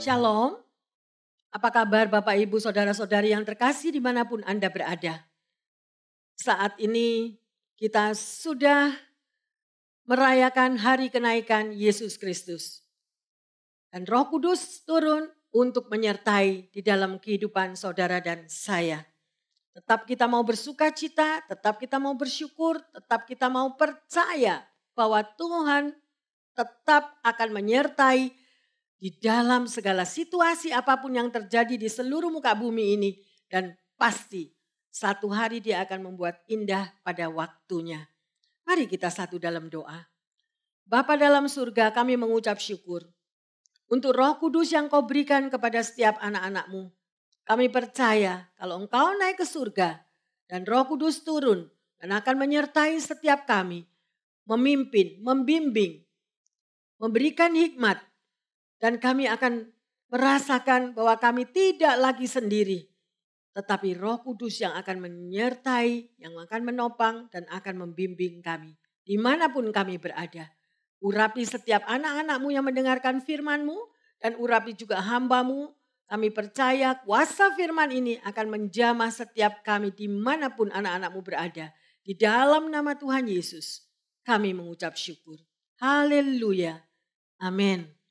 Shalom, apa kabar Bapak Ibu Saudara-saudari yang terkasih dimanapun Anda berada. Saat ini kita sudah merayakan hari kenaikan Yesus Kristus. Dan Roh Kudus turun untuk menyertai di dalam kehidupan saudara dan saya. Tetap kita mau bersuka cita, tetap kita mau bersyukur, tetap kita mau percaya bahwa Tuhan tetap akan menyertai di dalam segala situasi apapun yang terjadi di seluruh muka bumi ini. Dan pasti satu hari dia akan membuat indah pada waktunya. Mari kita satu dalam doa. Bapa dalam surga, kami mengucap syukur untuk Roh Kudus yang kau berikan kepada setiap anak-anak-Mu. Kami percaya kalau engkau naik ke surga dan Roh Kudus turun dan akan menyertai setiap kami. Memimpin, membimbing, memberikan hikmat. Dan kami akan merasakan bahwa kami tidak lagi sendiri. Tetapi Roh Kudus yang akan menyertai, yang akan menopang dan akan membimbing kami. Dimanapun kami berada. Urapi setiap anak-anak-Mu yang mendengarkan firman-Mu. Dan urapi juga hamba-Mu. Kami percaya kuasa firman ini akan menjamah setiap kami dimanapun anak-anak-Mu berada. Di dalam nama Tuhan Yesus kami mengucap syukur. Haleluya. Amin.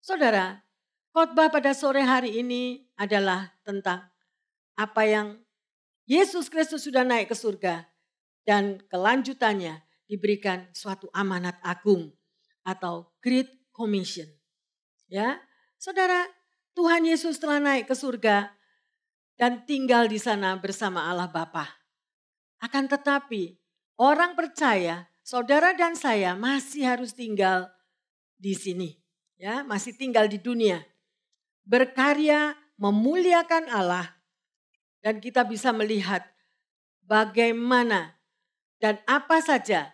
Saudara, khotbah pada sore hari ini adalah tentang apa yang Yesus Kristus sudah naik ke surga dan kelanjutannya diberikan suatu amanat agung atau Great Commission. Ya, saudara, Tuhan Yesus telah naik ke surga dan tinggal di sana bersama Allah Bapa. Akan tetapi orang percaya, saudara dan saya masih harus tinggal di sini. Ya, masih tinggal di dunia. Berkarya memuliakan Allah. Dan kita bisa melihat bagaimana dan apa saja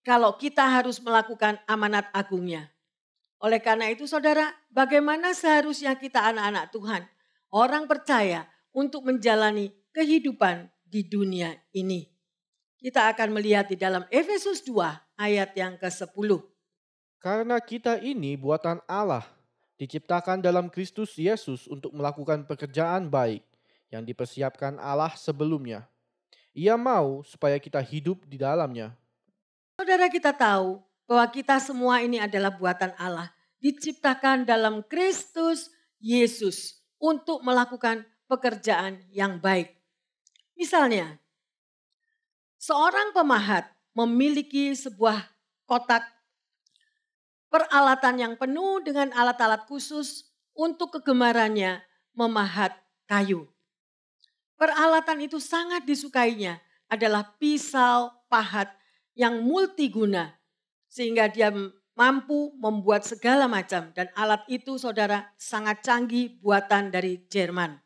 kalau kita harus melakukan amanat agungnya. Oleh karena itu saudara, bagaimana seharusnya kita anak-anak Tuhan, orang percaya untuk menjalani kehidupan di dunia ini. Kita akan melihat di dalam Efesus 2 ayat yang ke-10. Karena kita ini buatan Allah, diciptakan dalam Kristus Yesus untuk melakukan pekerjaan baik yang dipersiapkan Allah sebelumnya. Ia mau supaya kita hidup di dalamnya. Saudara, kita tahu bahwa kita semua ini adalah buatan Allah. Diciptakan dalam Kristus Yesus untuk melakukan pekerjaan yang baik. Misalnya, seorang pemahat memiliki sebuah kotak peralatan yang penuh dengan alat-alat khusus untuk kegemarannya memahat kayu. Peralatan itu sangat disukainya adalah pisau pahat yang multiguna. Sehingga dia mampu membuat segala macam. Dan alat itu saudara sangat canggih buatan dari Jerman.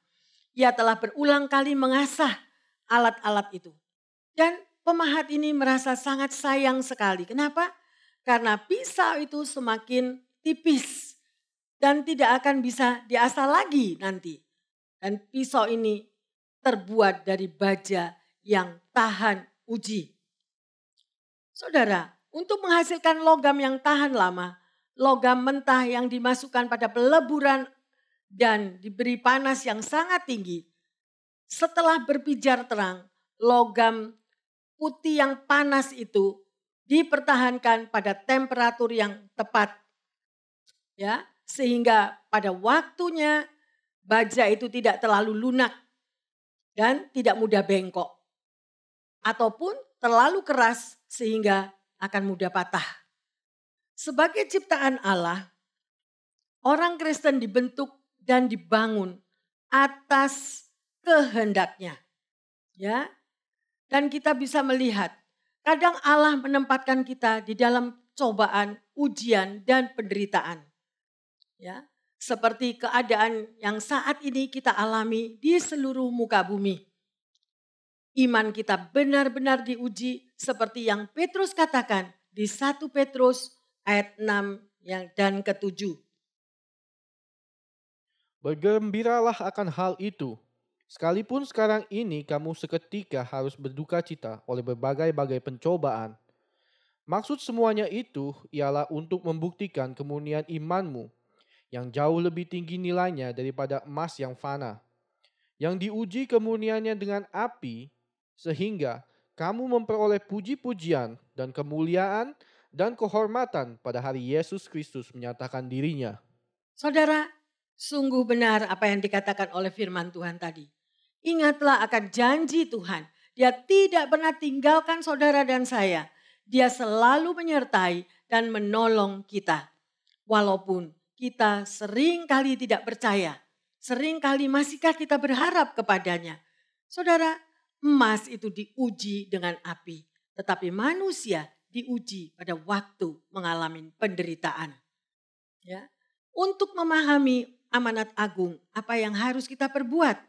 Ia telah berulang kali mengasah alat-alat itu. Dan pemahat ini merasa sangat sayang sekali. Kenapa? Karena pisau itu semakin tipis dan tidak akan bisa diasah lagi nanti. Dan pisau ini terbuat dari baja yang tahan uji. Saudara, untuk menghasilkan logam yang tahan lama, logam mentah yang dimasukkan pada peleburan dan diberi panas yang sangat tinggi. Setelah berpijar terang, logam putih yang panas itu dipertahankan pada temperatur yang tepat. Ya, sehingga pada waktunya baja itu tidak terlalu lunak dan tidak mudah bengkok. Ataupun terlalu keras sehingga akan mudah patah. Sebagai ciptaan Allah, orang Kristen dibentuk dan dibangun atas kehendaknya. Ya. Dan kita bisa melihat kadang Allah menempatkan kita di dalam cobaan, ujian, dan penderitaan. Ya, seperti keadaan yang saat ini kita alami di seluruh muka bumi. Iman kita benar-benar diuji seperti yang Petrus katakan di 1 Petrus ayat 6 dan ke-7. Bergembiralah akan hal itu. Sekalipun sekarang ini kamu seketika harus berduka cita oleh berbagai-bagai pencobaan. Maksud semuanya itu ialah untuk membuktikan kemurnian imanmu yang jauh lebih tinggi nilainya daripada emas yang fana, yang diuji kemurniannya dengan api, sehingga kamu memperoleh puji-pujian dan kemuliaan dan kehormatan pada hari Yesus Kristus menyatakan dirinya. Saudara, sungguh benar apa yang dikatakan oleh firman Tuhan tadi. Ingatlah akan janji Tuhan. Dia tidak pernah tinggalkan saudara dan saya. Dia selalu menyertai dan menolong kita. Walaupun kita sering kali tidak percaya, sering kali masihkah kita berharap kepadanya. Saudara, emas itu diuji dengan api, tetapi manusia diuji pada waktu mengalami penderitaan. Ya, untuk memahami amanat agung, apa yang harus kita perbuat?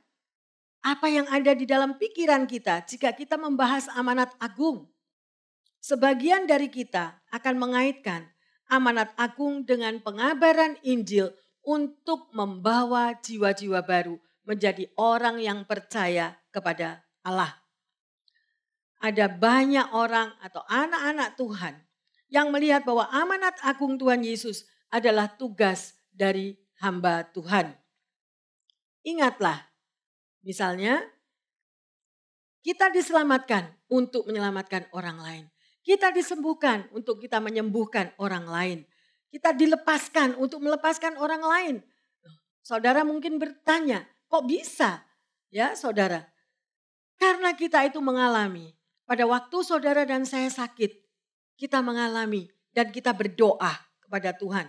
Apa yang ada di dalam pikiran kita jika kita membahas amanat agung? Sebagian dari kita akan mengaitkan amanat agung dengan pengabaran Injil untuk membawa jiwa-jiwa baru menjadi orang yang percaya kepada Allah. Ada banyak orang atau anak-anak Tuhan yang melihat bahwa amanat agung Tuhan Yesus adalah tugas dari hamba Tuhan. Ingatlah, misalnya kita diselamatkan untuk menyelamatkan orang lain. Kita disembuhkan untuk kita menyembuhkan orang lain. Kita dilepaskan untuk melepaskan orang lain. Saudara mungkin bertanya, kok bisa? Ya saudara, karena kita itu mengalami. Pada waktu saudara dan saya sakit, kita mengalami dan kita berdoa kepada Tuhan.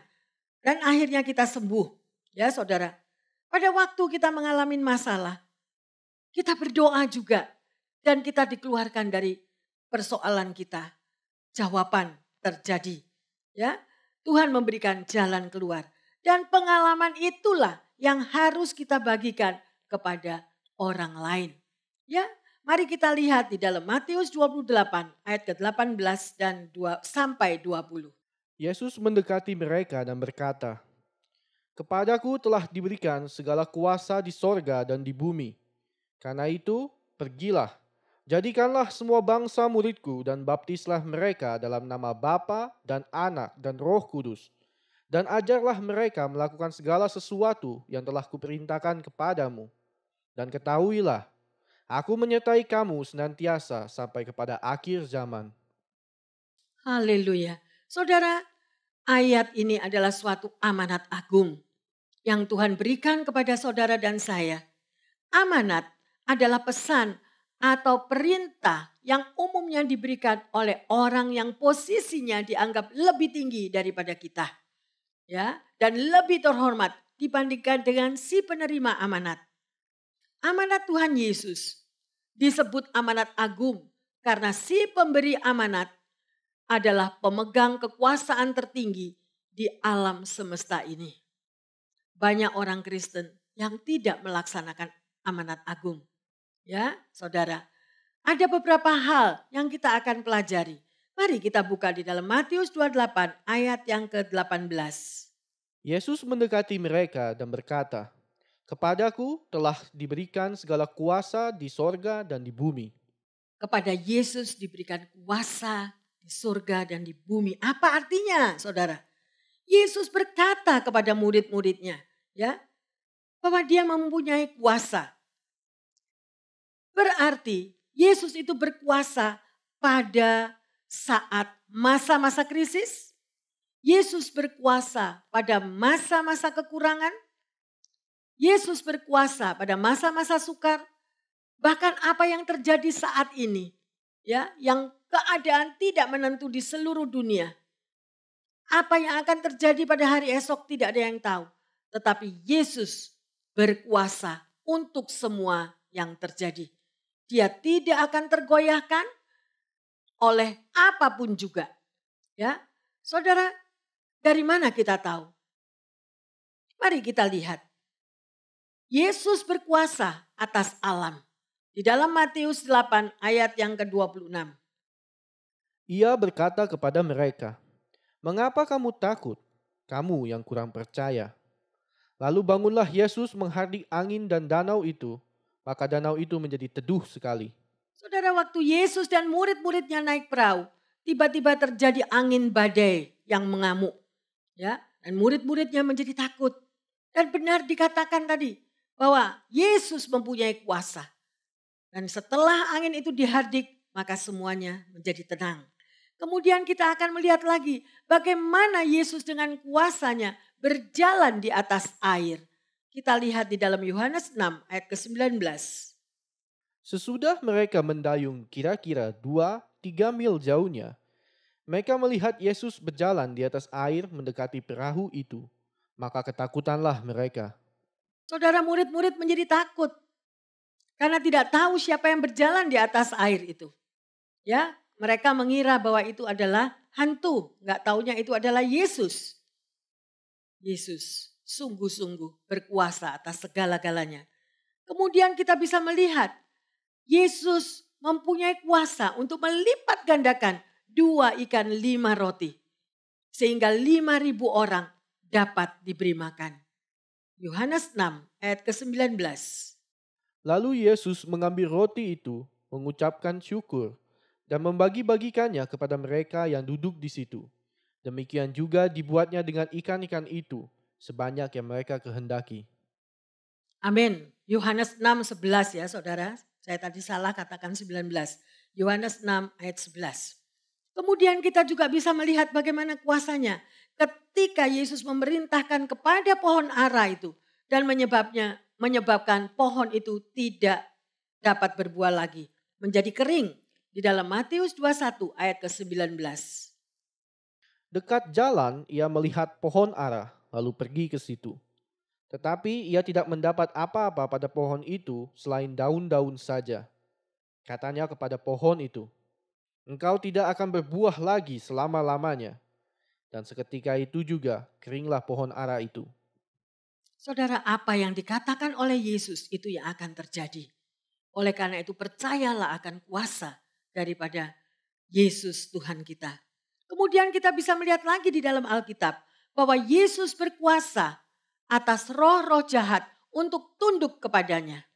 Dan akhirnya kita sembuh. Ya saudara, pada waktu kita mengalami masalah, kita berdoa juga. Dan kita dikeluarkan dari persoalan kita. Jawaban terjadi. Ya, Tuhan memberikan jalan keluar. Dan pengalaman itulah yang harus kita bagikan kepada orang lain. Ya, mari kita lihat di dalam Matius 28 ayat ke-18 dan sampai 20. Yesus mendekati mereka dan berkata, "Kepadaku telah diberikan segala kuasa di sorga dan di bumi. Karena itu, pergilah. Jadikanlah semua bangsa muridku dan baptislah mereka dalam nama Bapa dan Anak dan Roh Kudus. Dan ajarlah mereka melakukan segala sesuatu yang telah kuperintahkan kepadamu. Dan ketahuilah, aku menyertai kamu senantiasa sampai kepada akhir zaman." Haleluya. Saudara, ayat ini adalah suatu amanat agung yang Tuhan berikan kepada saudara dan saya. Amanat adalah pesan atau perintah yang umumnya diberikan oleh orang yang posisinya dianggap lebih tinggi daripada kita. Ya, dan lebih terhormat dibandingkan dengan si penerima amanat. Amanat Tuhan Yesus disebut amanat agung karena si pemberi amanat adalah pemegang kekuasaan tertinggi di alam semesta ini. Banyak orang Kristen yang tidak melaksanakan amanat agung. Ya, saudara. Ada beberapa hal yang kita akan pelajari. Mari kita buka di dalam Matius 28 ayat yang ke-18. Yesus mendekati mereka dan berkata, "Kepadaku telah diberikan segala kuasa di sorga dan di bumi." Kepada Yesus diberikan kuasa di surga dan di bumi. Apa artinya, saudara? Yesus berkata kepada murid-muridnya, ya, bahwa dia mempunyai kuasa. Berarti Yesus itu berkuasa pada saat masa-masa krisis. Yesus berkuasa pada masa-masa kekurangan. Yesus berkuasa pada masa-masa sukar. Bahkan apa yang terjadi saat ini, ya, yang keadaan tidak menentu di seluruh dunia. Apa yang akan terjadi pada hari esok tidak ada yang tahu. Tetapi Yesus berkuasa untuk semua yang terjadi. Dia tidak akan tergoyahkan oleh apapun juga. Ya, saudara, dari mana kita tahu? Mari kita lihat. Yesus berkuasa atas alam. Di dalam Matius 8 ayat yang ke-26. Ia berkata kepada mereka, "Mengapa kamu takut, kamu yang kurang percaya?" Lalu bangunlah Yesus menghardik angin dan danau itu, maka danau itu menjadi teduh sekali. Saudara, waktu Yesus dan murid-muridnya naik perahu, tiba-tiba terjadi angin badai yang mengamuk. Ya, dan murid-muridnya menjadi takut. Dan benar dikatakan tadi bahwa Yesus mempunyai kuasa. Dan setelah angin itu dihardik, maka semuanya menjadi tenang. Kemudian kita akan melihat lagi bagaimana Yesus dengan kuasanya berjalan di atas air. Kita lihat di dalam Yohanes 6 ayat ke-19. Sesudah mereka mendayung kira-kira 2-3 mil jauhnya, mereka melihat Yesus berjalan di atas air mendekati perahu itu. Maka ketakutanlah mereka. Saudara, murid-murid menjadi takut karena tidak tahu siapa yang berjalan di atas air itu. Ya, mereka mengira bahwa itu adalah hantu, nggak taunya itu adalah Yesus. Yesus sungguh-sungguh berkuasa atas segala-galanya. Kemudian kita bisa melihat Yesus mempunyai kuasa untuk melipat gandakan 2 ikan 5 roti. Sehingga 5.000 orang dapat diberi makan. Yohanes 6 ayat ke-19. Lalu Yesus mengambil roti itu, mengucapkan syukur, dan membagi-bagikannya kepada mereka yang duduk di situ. Demikian juga dibuatnya dengan ikan-ikan itu, sebanyak yang mereka kehendaki. Amin. Yohanes 6:11 ya saudara. Saya tadi salah katakan 19. Yohanes 6 ayat 11. Kemudian kita juga bisa melihat bagaimana kuasanya ketika Yesus memerintahkan kepada pohon ara itu dan menyebabkan pohon itu tidak dapat berbuah lagi, menjadi kering di dalam Matius 21 ayat ke-19. Dekat jalan ia melihat pohon ara, lalu pergi ke situ. Tetapi ia tidak mendapat apa-apa pada pohon itu selain daun-daun saja. Katanya kepada pohon itu, "Engkau tidak akan berbuah lagi selama-lamanya." Dan seketika itu juga keringlah pohon ara itu. Saudara, apa yang dikatakan oleh Yesus itu yang akan terjadi. Oleh karena itu percayalah akan kuasa daripada Yesus Tuhan kita. Kemudian kita bisa melihat lagi di dalam Alkitab bahwa Yesus berkuasa atas roh-roh jahat untuk tunduk kepadanya.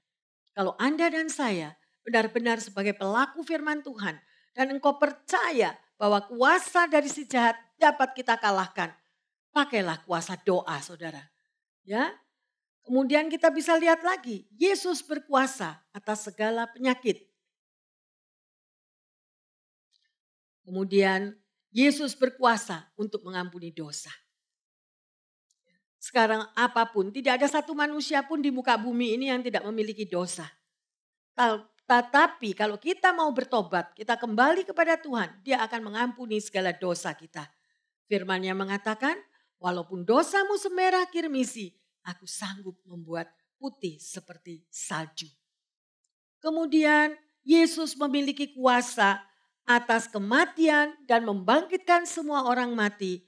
Kalau Anda dan saya benar-benar sebagai pelaku firman Tuhan dan engkau percaya bahwa kuasa dari si jahat dapat kita kalahkan, pakailah kuasa doa saudara. Ya, kemudian kita bisa lihat lagi, Yesus berkuasa atas segala penyakit. Kemudian Yesus berkuasa untuk mengampuni dosa. Sekarang apapun, tidak ada satu manusia pun di muka bumi ini yang tidak memiliki dosa. Tetapi kalau kita mau bertobat, kita kembali kepada Tuhan, Dia akan mengampuni segala dosa kita. Firman-Nya mengatakan, walaupun dosamu semerah kirmisi, aku sanggup membuat putih seperti salju. Kemudian Yesus memiliki kuasa atas kematian dan membangkitkan semua orang mati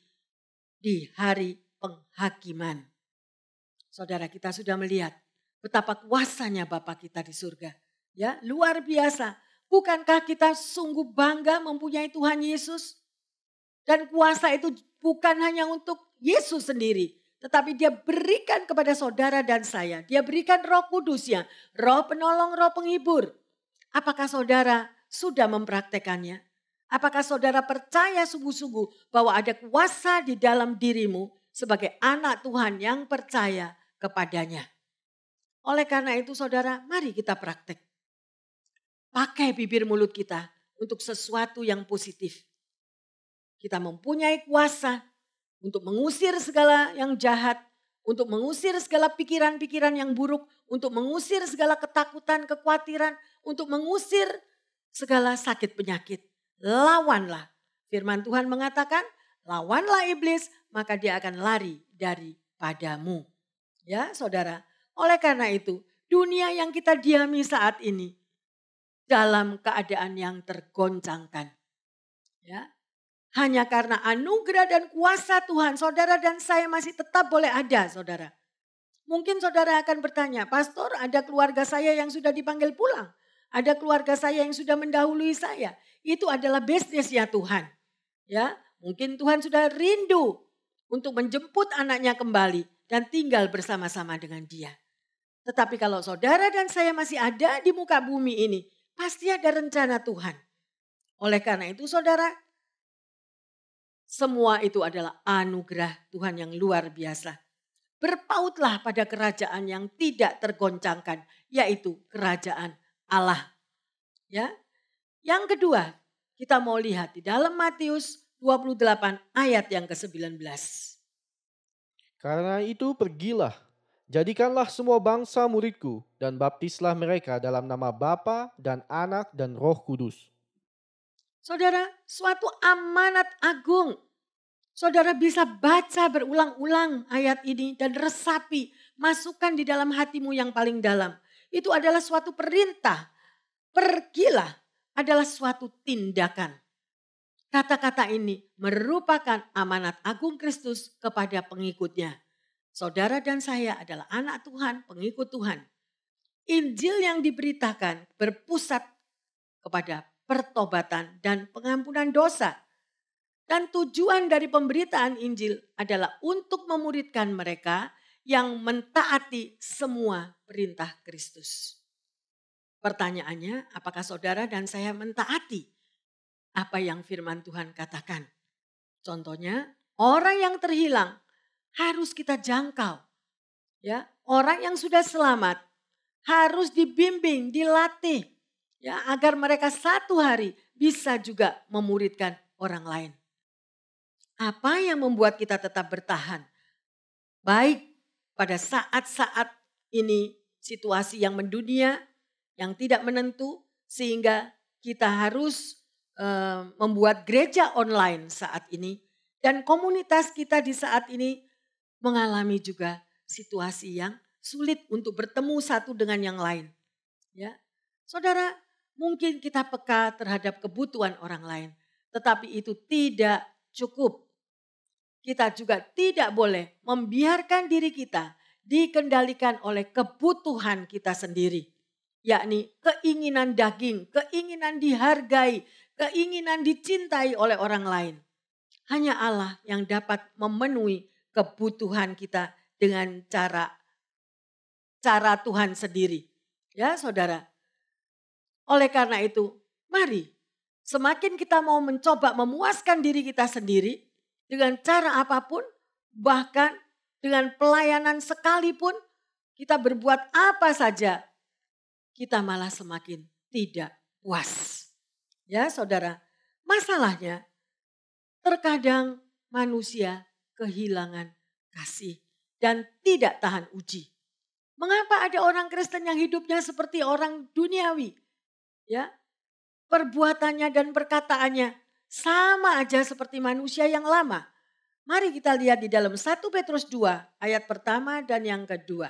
di hari penghakiman. Saudara, kita sudah melihat betapa kuasanya Bapa kita di surga. Ya, luar biasa. Bukankah kita sungguh bangga mempunyai Tuhan Yesus? Dan kuasa itu bukan hanya untuk Yesus sendiri, tetapi Dia berikan kepada saudara dan saya. Dia berikan Roh Kudus-Nya, Roh penolong, Roh penghibur. Apakah saudara sudah mempraktekannya? Apakah saudara percaya sungguh-sungguh bahwa ada kuasa di dalam dirimu sebagai anak Tuhan yang percaya kepadanya? Oleh karena itu saudara, mari kita praktek. Pakai bibir mulut kita untuk sesuatu yang positif. Kita mempunyai kuasa untuk mengusir segala yang jahat, untuk mengusir segala pikiran-pikiran yang buruk, untuk mengusir segala ketakutan, kekhawatiran, untuk mengusir segala sakit penyakit. Lawanlah. Firman Tuhan mengatakan, lawanlah iblis, maka dia akan lari daripadamu. Ya saudara, oleh karena itu dunia yang kita diami saat ini dalam keadaan yang tergoncangkan. Ya, hanya karena anugerah dan kuasa Tuhan, saudara dan saya masih tetap boleh ada, saudara. Mungkin saudara akan bertanya, pastor, ada keluarga saya yang sudah dipanggil pulang. Ada keluarga saya yang sudah mendahului saya. Itu adalah bisnisnya Tuhan. Ya, mungkin Tuhan sudah rindu untuk menjemput anaknya kembali dan tinggal bersama-sama dengan dia. Tetapi kalau saudara dan saya masih ada di muka bumi ini, pasti ada rencana Tuhan. Oleh karena itu saudara, Semua itu adalah anugerah Tuhan yang luar biasa. Berpautlah pada kerajaan yang tidak tergoncangkan, yaitu kerajaan Allah. Ya. Yang kedua, kita mau lihat di dalam Matius 28 ayat yang ke-19. Karena itu pergilah, jadikanlah semua bangsa muridku dan baptislah mereka dalam nama Bapa dan Anak dan Roh Kudus. Saudara, suatu amanat agung. Saudara bisa baca berulang-ulang ayat ini dan resapi, masukkan di dalam hatimu yang paling dalam. Itu adalah suatu perintah. Pergilah adalah suatu tindakan. Kata-kata ini merupakan amanat agung Kristus kepada pengikutnya. Saudara dan saya adalah anak Tuhan, pengikut Tuhan. Injil yang diberitakan berpusat kepada pertobatan dan pengampunan dosa. Dan tujuan dari pemberitaan Injil adalah untuk memuridkan mereka yang mentaati semua perintah Kristus. Pertanyaannya, apakah saudara dan saya mentaati apa yang firman Tuhan katakan? Contohnya, orang yang terhilang harus kita jangkau. Ya, orang yang sudah selamat harus dibimbing, dilatih, ya, agar mereka satu hari bisa juga memuridkan orang lain. Apa yang membuat kita tetap bertahan? Baik pada saat-saat ini situasi yang mendunia, yang tidak menentu, sehingga kita harus membuat gereja online saat ini. Dan komunitas kita di saat ini mengalami juga situasi yang sulit untuk bertemu satu dengan yang lain. Ya, saudara, mungkin kita peka terhadap kebutuhan orang lain, tetapi itu tidak cukup. Kita juga tidak boleh membiarkan diri kita dikendalikan oleh kebutuhan kita sendiri. Yakni keinginan daging, keinginan dihargai, keinginan dicintai oleh orang lain. Hanya Allah yang dapat memenuhi kebutuhan kita dengan cara Tuhan sendiri. Ya saudara. Oleh karena itu, mari semakin kita mau mencoba memuaskan diri kita sendiri, dengan cara apapun, bahkan dengan pelayanan sekalipun, kita berbuat apa saja, kita malah semakin tidak puas. Ya saudara, masalahnya terkadang manusia kehilangan kasih dan tidak tahan uji. Mengapa ada orang Kristen yang hidupnya seperti orang duniawi? Ya, perbuatannya dan perkataannya sama aja seperti manusia yang lama. Mari kita lihat di dalam 1 Petrus 2 ayat pertama dan yang kedua.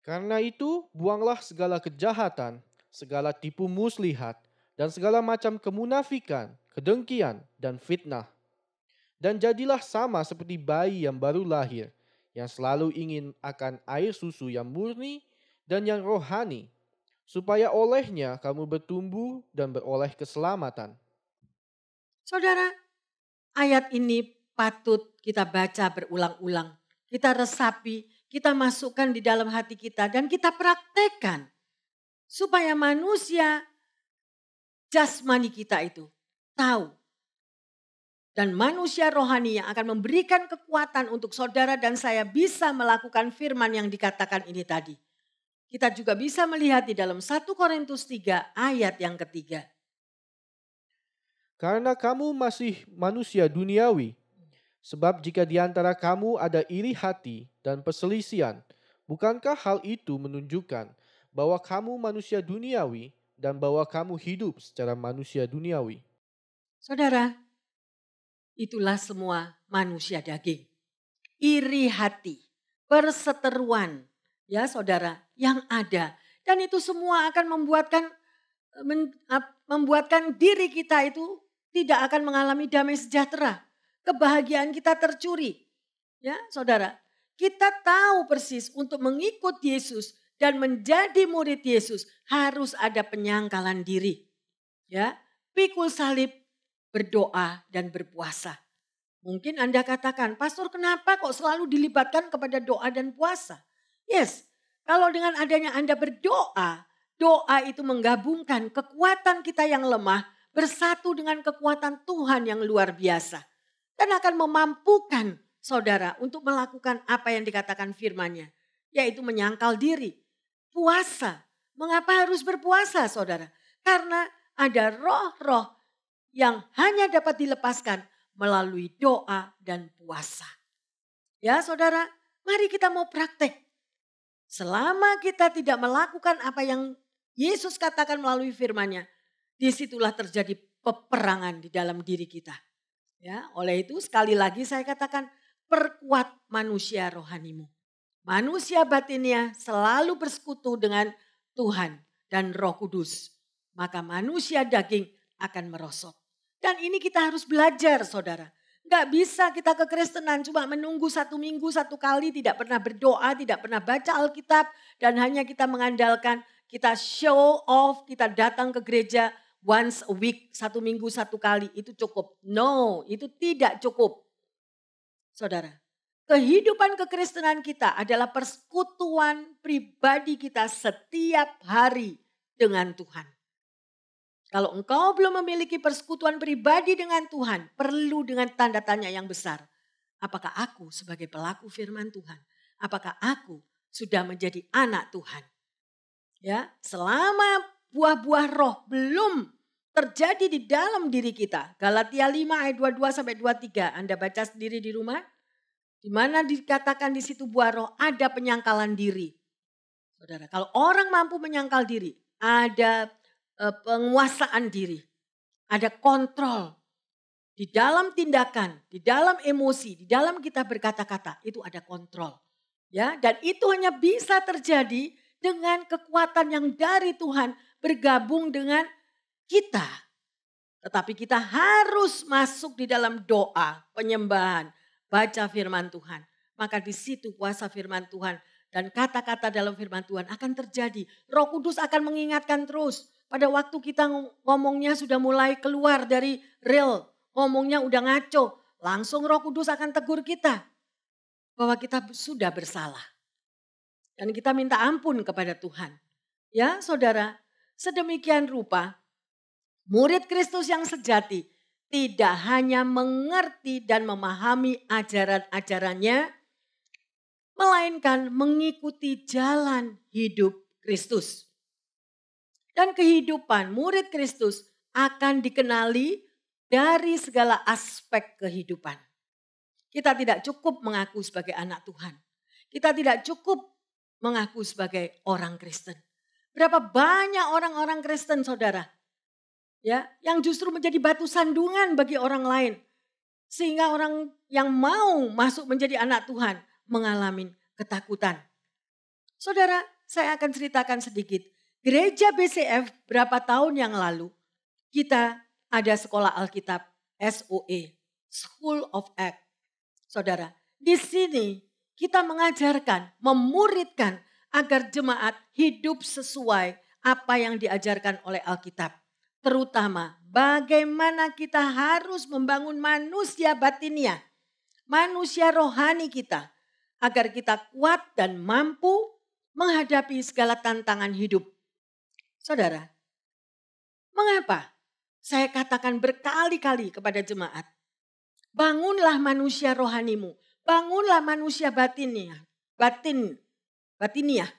Karena itu buanglah segala kejahatan, segala tipu muslihat, dan segala macam kemunafikan, kedengkian, dan fitnah. Dan jadilah sama seperti bayi yang baru lahir, yang selalu ingin akan air susu yang murni dan yang rohani, supaya olehnya kamu bertumbuh dan beroleh keselamatan. Saudara, ayat ini patut kita baca berulang-ulang. Kita resapi, kita masukkan di dalam hati kita dan kita praktekkan. Supaya manusia jasmani kita itu tahu. Dan manusia rohani yang akan memberikan kekuatan untuk saudara dan saya bisa melakukan firman yang dikatakan ini tadi. Kita juga bisa melihat di dalam 1 Korintus 3 ayat yang ketiga. Karena kamu masih manusia duniawi, sebab jika di antara kamu ada iri hati dan perselisihan, bukankah hal itu menunjukkan bahwa kamu manusia duniawi dan bahwa kamu hidup secara manusia duniawi? Saudara, itulah semua manusia daging. Iri hati, perseteruan, ya saudara, yang ada. Dan itu semua akan membuatkan diri kita itu tidak akan mengalami damai sejahtera. Kebahagiaan kita tercuri. Ya saudara, kita tahu persis untuk mengikut Yesus dan menjadi murid Yesus harus ada penyangkalan diri. Ya, pikul salib, berdoa dan berpuasa. Mungkin Anda katakan, pastor kenapa kok selalu dilibatkan kepada doa dan puasa? Yes, kalau dengan adanya Anda berdoa, doa itu menggabungkan kekuatan kita yang lemah bersatu dengan kekuatan Tuhan yang luar biasa. Dan akan memampukan saudara untuk melakukan apa yang dikatakan firman-Nya, yaitu menyangkal diri. Puasa. Mengapa harus berpuasa saudara? Karena ada roh-roh yang hanya dapat dilepaskan melalui doa dan puasa. Ya saudara, mari kita mau praktek. Selama kita tidak melakukan apa yang Yesus katakan melalui firman-Nya, disitulah terjadi peperangan di dalam diri kita. Ya, oleh itu sekali lagi saya katakan, perkuat manusia rohanimu. Manusia batinnya selalu bersekutu dengan Tuhan dan Roh Kudus. Maka manusia daging akan merosot. Dan ini kita harus belajar saudara. Gak bisa kita kekristenan cuma menunggu 1 minggu 1 kali, tidak pernah berdoa, tidak pernah baca Alkitab. Dan hanya kita mengandalkan, kita show off, kita datang ke gereja once a week, 1 minggu 1 kali, itu cukup. No, itu tidak cukup. Saudara, kehidupan kekristenan kita adalah persekutuan pribadi kita setiap hari dengan Tuhan. Kalau engkau belum memiliki persekutuan pribadi dengan Tuhan, perlu dengan tanda tanya yang besar. Apakah aku sebagai pelaku firman Tuhan? Apakah aku sudah menjadi anak Tuhan? Ya, selama buah-buah roh belum terjadi di dalam diri kita. Galatia 5 ayat 22 sampai 23. Anda baca sendiri di rumah. Di mana dikatakan di situ buah roh ada penyangkalan diri. Saudara, kalau orang mampu menyangkal diri, ada penguasaan diri, ada kontrol di dalam tindakan, di dalam emosi, di dalam kita berkata-kata, itu ada kontrol. Ya, dan itu hanya bisa terjadi dengan kekuatan yang dari Tuhan bergabung dengan kita. Tetapi kita harus masuk di dalam doa, penyembahan, baca firman Tuhan. Maka di situ kuasa firman Tuhan dan kata-kata dalam firman Tuhan akan terjadi. Roh Kudus akan mengingatkan terus. Pada waktu kita ngomongnya sudah mulai keluar dari real, ngomongnya udah ngaco, langsung Roh Kudus akan tegur kita bahwa kita sudah bersalah. Dan kita minta ampun kepada Tuhan. Ya saudara, sedemikian rupa murid Kristus yang sejati tidak hanya mengerti dan memahami ajaran-ajarannya, melainkan mengikuti jalan hidup Kristus. Dan kehidupan murid Kristus akan dikenali dari segala aspek kehidupan. Kita tidak cukup mengaku sebagai anak Tuhan. Kita tidak cukup mengaku sebagai orang Kristen. Berapa banyak orang-orang Kristen saudara, ya, yang justru menjadi batu sandungan bagi orang lain. Sehingga orang yang mau masuk menjadi anak Tuhan mengalami ketakutan. Saudara, saya akan ceritakan sedikit. Gereja BCF berapa tahun yang lalu kita ada sekolah Alkitab SOE, School of Act. Saudara, di sini kita mengajarkan, memuridkan agar jemaat hidup sesuai apa yang diajarkan oleh Alkitab. Terutama bagaimana kita harus membangun manusia batinia, manusia rohani kita. Agar kita kuat dan mampu menghadapi segala tantangan hidup. Saudara, mengapa saya katakan berkali-kali kepada jemaat, bangunlah manusia rohanimu, bangunlah manusia batinia,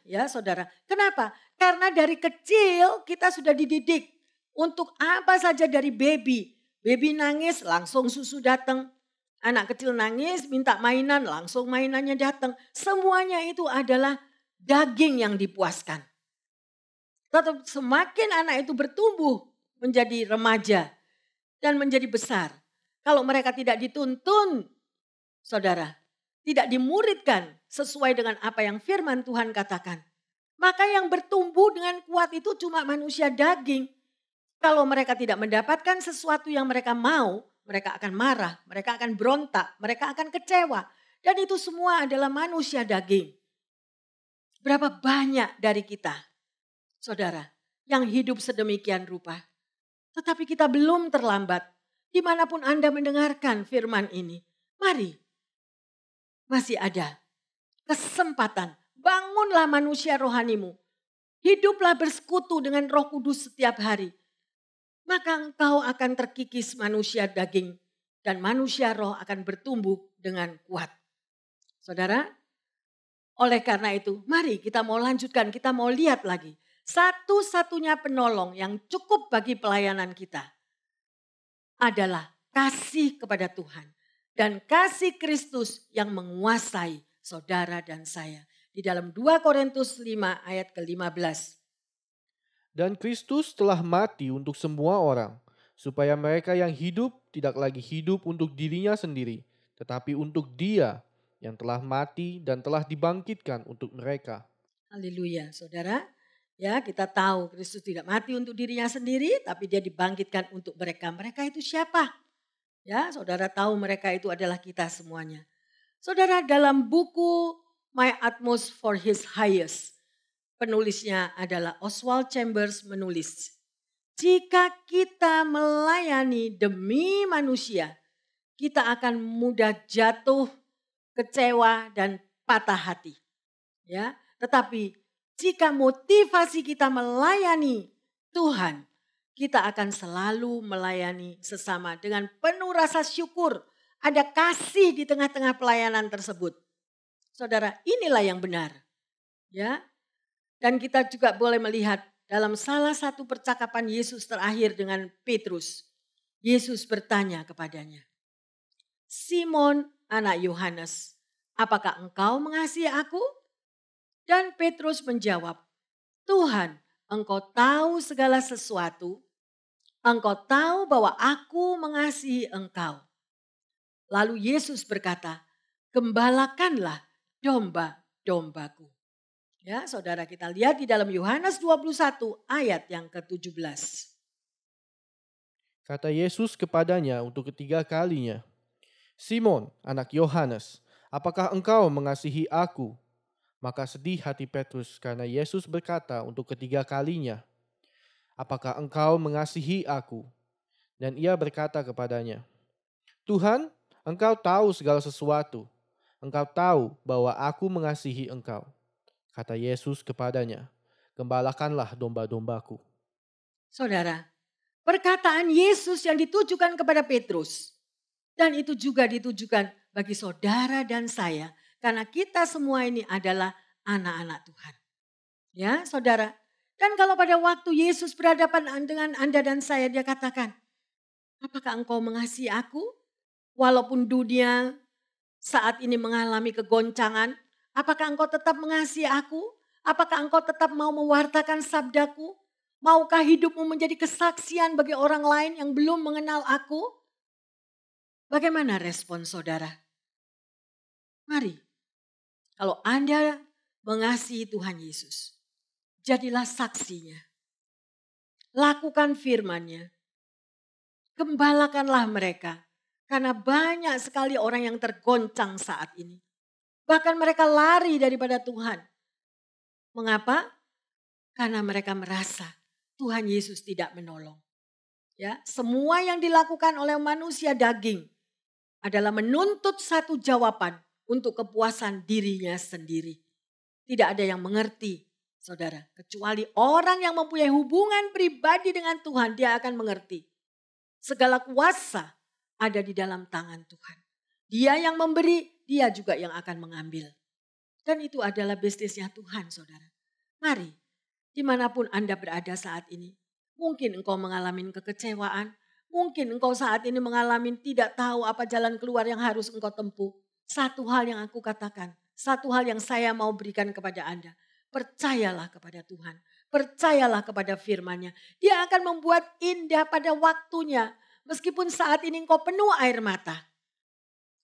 ya saudara. Kenapa? Karena dari kecil kita sudah dididik untuk apa saja dari baby. Baby nangis langsung susu datang. Anak kecil nangis minta mainan langsung mainannya datang. Semuanya itu adalah daging yang dipuaskan. Tetapi semakin anak itu bertumbuh menjadi remaja dan menjadi besar. Kalau mereka tidak dituntun, saudara, tidak dimuridkan sesuai dengan apa yang firman Tuhan katakan. Maka yang bertumbuh dengan kuat itu cuma manusia daging. Kalau mereka tidak mendapatkan sesuatu yang mereka mau, mereka akan marah, mereka akan berontak, mereka akan kecewa. Dan itu semua adalah manusia daging. Berapa banyak dari kita, saudara, yang hidup sedemikian rupa. Tetapi kita belum terlambat. Dimanapun Anda mendengarkan firman ini, mari. Masih ada kesempatan. Bangunlah manusia rohanimu. Hiduplah bersekutu dengan Roh Kudus setiap hari. maka engkau akan terkikis manusia daging dan manusia roh akan bertumbuh dengan kuat. Saudara, oleh karena itu mari kita mau lanjutkan, kita mau lihat lagi. Satu-satunya penolong yang cukup bagi pelayanan kita adalah kasih kepada Tuhan. Dan kasih Kristus yang menguasai saudara dan saya. Di dalam 2 Korintus 5 ayat ke-15. Dan Kristus telah mati untuk semua orang, supaya mereka yang hidup tidak lagi hidup untuk dirinya sendiri, tetapi untuk Dia yang telah mati dan telah dibangkitkan untuk mereka. Haleluya, saudara. Ya, kita tahu Kristus tidak mati untuk dirinya sendiri, tapi dia dibangkitkan untuk mereka. Mereka itu siapa? Ya, saudara tahu mereka itu adalah kita semuanya. Saudara, dalam buku My Utmost for His Highest, penulisnya adalah Oswald Chambers menulis, jika kita melayani demi manusia, kita akan mudah jatuh, kecewa dan patah hati. Ya, tetapi jika motivasi kita melayani Tuhan, kita akan selalu melayani sesama dengan penuh rasa syukur. Ada kasih di tengah-tengah pelayanan tersebut. Saudara, inilah yang benar. Ya. Dan kita juga boleh melihat dalam salah satu percakapan Yesus terakhir dengan Petrus. Yesus bertanya kepadanya, Simon anak Yohanes, apakah engkau mengasihi aku? Dan Petrus menjawab, Tuhan, engkau tahu segala sesuatu. Engkau tahu bahwa aku mengasihi engkau. Lalu Yesus berkata, gembalakanlah domba-dombaku. Ya, saudara, kita lihat di dalam Yohanes 21 ayat yang ke-17. Kata Yesus kepadanya untuk ketiga kalinya, Simon, anak Yohanes, apakah engkau mengasihi aku? Maka sedih hati Petrus karena Yesus berkata untuk ketiga kalinya, apakah engkau mengasihi aku? Dan ia berkata kepadanya, Tuhan, engkau tahu segala sesuatu. Engkau tahu bahwa aku mengasihi engkau. Kata Yesus kepadanya, gembalakanlah domba-dombaku. Saudara, perkataan Yesus yang ditujukan kepada Petrus. Dan itu juga ditujukan bagi saudara dan saya. Karena kita semua ini adalah anak-anak Tuhan. Ya, saudara. Dan kalau pada waktu Yesus berhadapan dengan Anda dan saya, dia katakan, apakah engkau mengasihi aku? Walaupun dunia saat ini mengalami kegoncangan, apakah engkau tetap mengasihi aku? Apakah engkau tetap mau mewartakan sabdaku? Maukah hidupmu menjadi kesaksian bagi orang lain yang belum mengenal aku? Bagaimana respon saudara? Mari, kalau Anda mengasihi Tuhan Yesus, jadilah saksinya. Lakukan firman-Nya. Gembalakanlah mereka. Karena banyak sekali orang yang tergoncang saat ini. Bahkan mereka lari daripada Tuhan. Mengapa? Karena mereka merasa Tuhan Yesus tidak menolong. Ya, semua yang dilakukan oleh manusia daging adalah menuntut satu jawaban untuk kepuasan dirinya sendiri. Tidak ada yang mengerti, saudara. Kecuali orang yang mempunyai hubungan pribadi dengan Tuhan, dia akan mengerti. Segala kuasa ada di dalam tangan Tuhan. Dia yang memberi, dia juga yang akan mengambil. Dan itu adalah bisnisnya Tuhan, saudara. Mari, dimanapun Anda berada saat ini. Mungkin engkau mengalami kekecewaan. Mungkin engkau saat ini mengalami tidak tahu apa jalan keluar yang harus engkau tempuh. Satu hal yang aku katakan, satu hal yang saya mau berikan kepada Anda. Percayalah kepada Tuhan. Percayalah kepada firman-Nya. Dia akan membuat indah pada waktunya. Meskipun saat ini engkau penuh air mata.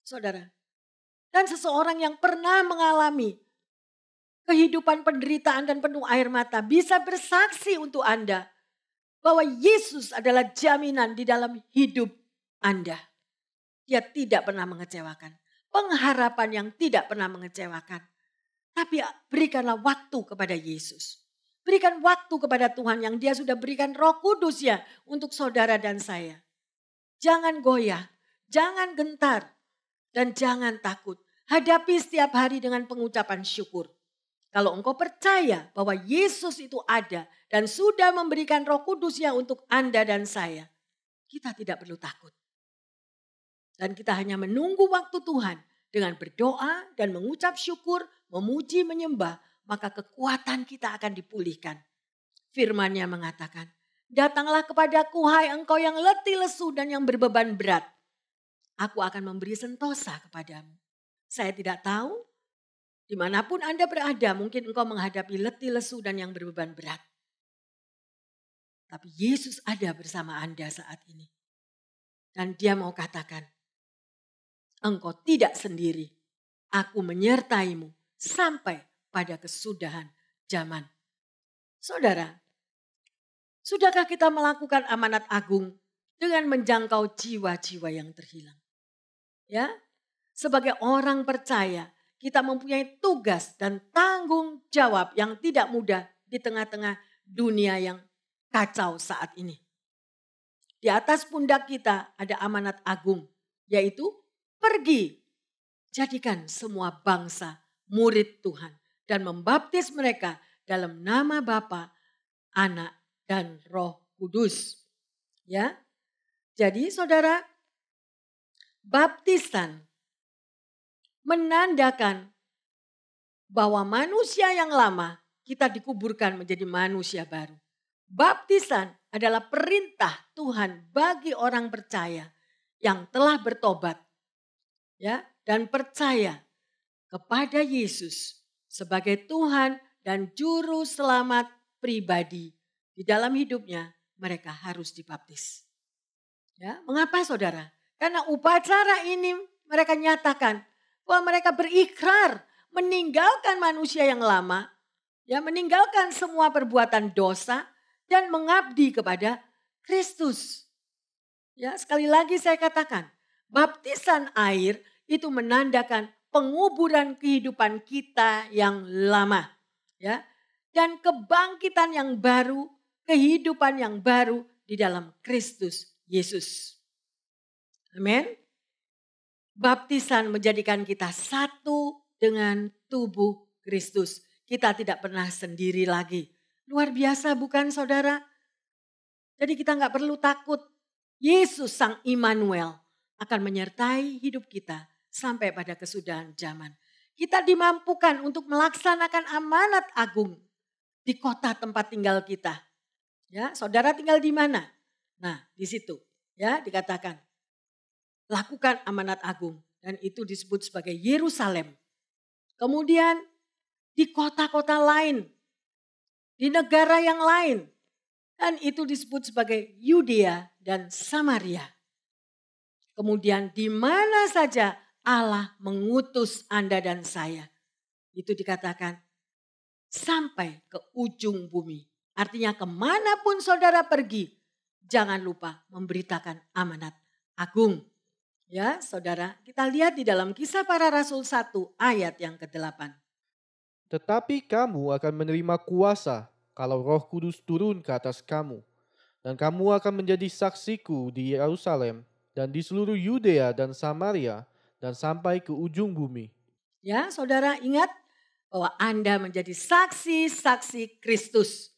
Saudara. Dan seseorang yang pernah mengalami kehidupan penderitaan dan penuh air mata bisa bersaksi untuk Anda. Bahwa Yesus adalah jaminan di dalam hidup Anda. Dia tidak pernah mengecewakan. Pengharapan yang tidak pernah mengecewakan. Tapi berikanlah waktu kepada Yesus. Berikan waktu kepada Tuhan yang dia sudah berikan Roh Kudus ya untuk saudara dan saya. Jangan goyah, jangan gentar, dan jangan takut. Hadapi setiap hari dengan pengucapan syukur. Kalau engkau percaya bahwa Yesus itu ada dan sudah memberikan Roh Kudusnya untuk Anda dan saya, kita tidak perlu takut. Dan kita hanya menunggu waktu Tuhan dengan berdoa dan mengucap syukur, memuji, menyembah, maka kekuatan kita akan dipulihkan. Firman-Nya mengatakan, datanglah kepadaku hai engkau yang letih lesu dan yang berbeban berat. Aku akan memberi sentosa kepadamu. Saya tidak tahu dimanapun Anda berada, mungkin engkau menghadapi letih lesu dan yang berbeban berat. Tapi Yesus ada bersama Anda saat ini. Dan Dia mau katakan, engkau tidak sendiri. Aku menyertaimu sampai pada kesudahan zaman. Saudara, sudahkah kita melakukan amanat agung dengan menjangkau jiwa-jiwa yang terhilang? Ya, sebagai orang percaya, kita mempunyai tugas dan tanggung jawab yang tidak mudah di tengah-tengah dunia yang kacau saat ini. Di atas pundak kita ada amanat agung, yaitu pergi, jadikan semua bangsa murid Tuhan dan membaptis mereka dalam nama Bapa, Anak, dan Roh Kudus. Ya, jadi saudara, baptisan menandakan bahwa manusia yang lama kita dikuburkan menjadi manusia baru. Baptisan adalah perintah Tuhan bagi orang percaya yang telah bertobat, ya, dan percaya kepada Yesus sebagai Tuhan dan juru selamat pribadi di dalam hidupnya. Mereka harus dibaptis. Ya, mengapa saudara? Karena upacara ini mereka nyatakan bahwa mereka berikrar meninggalkan manusia yang lama, ya, meninggalkan semua perbuatan dosa dan mengabdi kepada Kristus. Ya, sekali lagi saya katakan, baptisan air itu menandakan penguburan kehidupan kita yang lama, ya, dan kebangkitan yang baru, kehidupan yang baru di dalam Kristus Yesus. Amin. Baptisan menjadikan kita satu dengan tubuh Kristus. Kita tidak pernah sendiri lagi. Luar biasa bukan saudara? Jadi kita nggak perlu takut. Yesus Sang Immanuel akan menyertai hidup kita sampai pada kesudahan zaman. Kita dimampukan untuk melaksanakan amanat agung di kota tempat tinggal kita. Ya, saudara tinggal di mana? Nah, di situ ya dikatakan lakukan amanat agung dan itu disebut sebagai Yerusalem. Kemudian di kota-kota lain, di negara yang lain, dan itu disebut sebagai Yudea dan Samaria. Kemudian di mana saja Allah mengutus Anda dan saya, itu dikatakan sampai ke ujung bumi. Artinya kemanapun saudara pergi, jangan lupa memberitakan amanat agung. Ya saudara, kita lihat di dalam Kisah Para Rasul 1 ayat yang ke-8. Tetapi kamu akan menerima kuasa kalau Roh Kudus turun ke atas kamu. Dan kamu akan menjadi saksiku di Yerusalem dan di seluruh Yudea dan Samaria dan sampai ke ujung bumi. Ya saudara, ingat bahwa Anda menjadi saksi-saksi Kristus.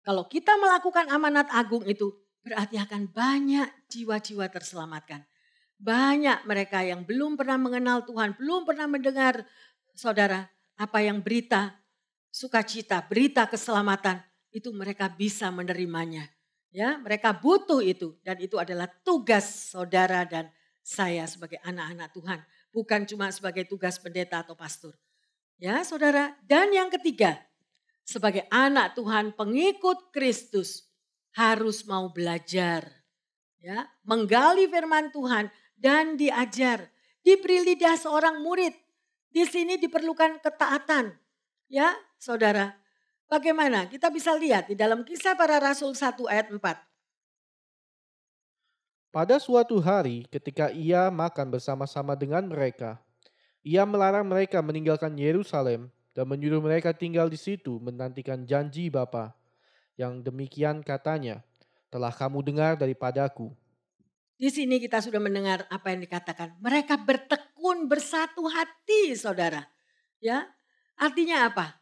Kalau kita melakukan amanat agung itu berarti akan banyak jiwa-jiwa terselamatkan. Banyak mereka yang belum pernah mengenal Tuhan, belum pernah mendengar saudara apa yang berita sukacita, berita keselamatan itu mereka bisa menerimanya. Ya, mereka butuh itu dan itu adalah tugas saudara dan saya sebagai anak-anak Tuhan, bukan cuma sebagai tugas pendeta atau pastor. Ya, saudara. Dan yang ketiga, sebagai anak Tuhan, pengikut Kristus harus mau belajar, ya, menggali firman Tuhan dan diajar, diberi lidah seorang murid. Di sini diperlukan ketaatan, ya, saudara. Bagaimana? Kita bisa lihat di dalam Kisah Para Rasul 1 ayat 4. Pada suatu hari ketika ia makan bersama-sama dengan mereka, ia melarang mereka meninggalkan Yerusalem dan menyuruh mereka tinggal di situ menantikan janji Bapa. Yang demikian katanya, telah kamu dengar daripadaku. Di sini kita sudah mendengar apa yang dikatakan. Mereka bertekun bersatu hati, saudara. Ya, artinya apa?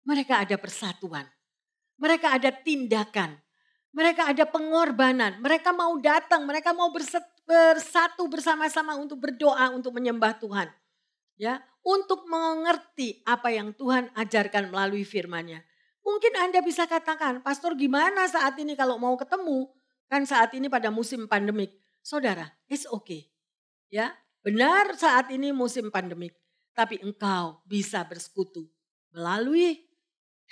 mereka ada persatuan. Mereka ada tindakan. Mereka ada pengorbanan. Mereka mau datang, mereka mau bersatu bersama-sama untuk berdoa, untuk menyembah Tuhan. Ya, untuk mengerti apa yang Tuhan ajarkan melalui firman-Nya. Mungkin Anda bisa katakan, "Pastor, gimana saat ini kalau mau ketemu?" Kan saat ini pada musim pandemik. Saudara, it's okay. Ya, benar saat ini musim pandemik. Tapi engkau bisa bersekutu melalui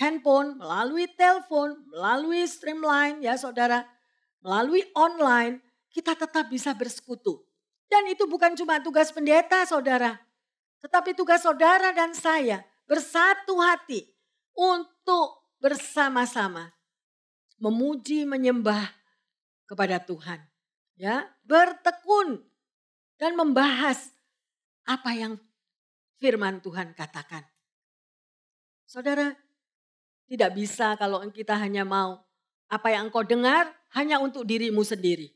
handphone, melalui telepon, melalui streamline ya saudara. Melalui online kita tetap bisa bersekutu. Dan itu bukan cuma tugas pendeta saudara. Tetapi tugas saudara dan saya bersatu hati untuk bersama-sama memuji, menyembah kepada Tuhan. Ya, bertekun dan membahas apa yang firman Tuhan katakan. Saudara, tidak bisa kalau kita hanya mau apa yang engkau dengar hanya untuk dirimu sendiri.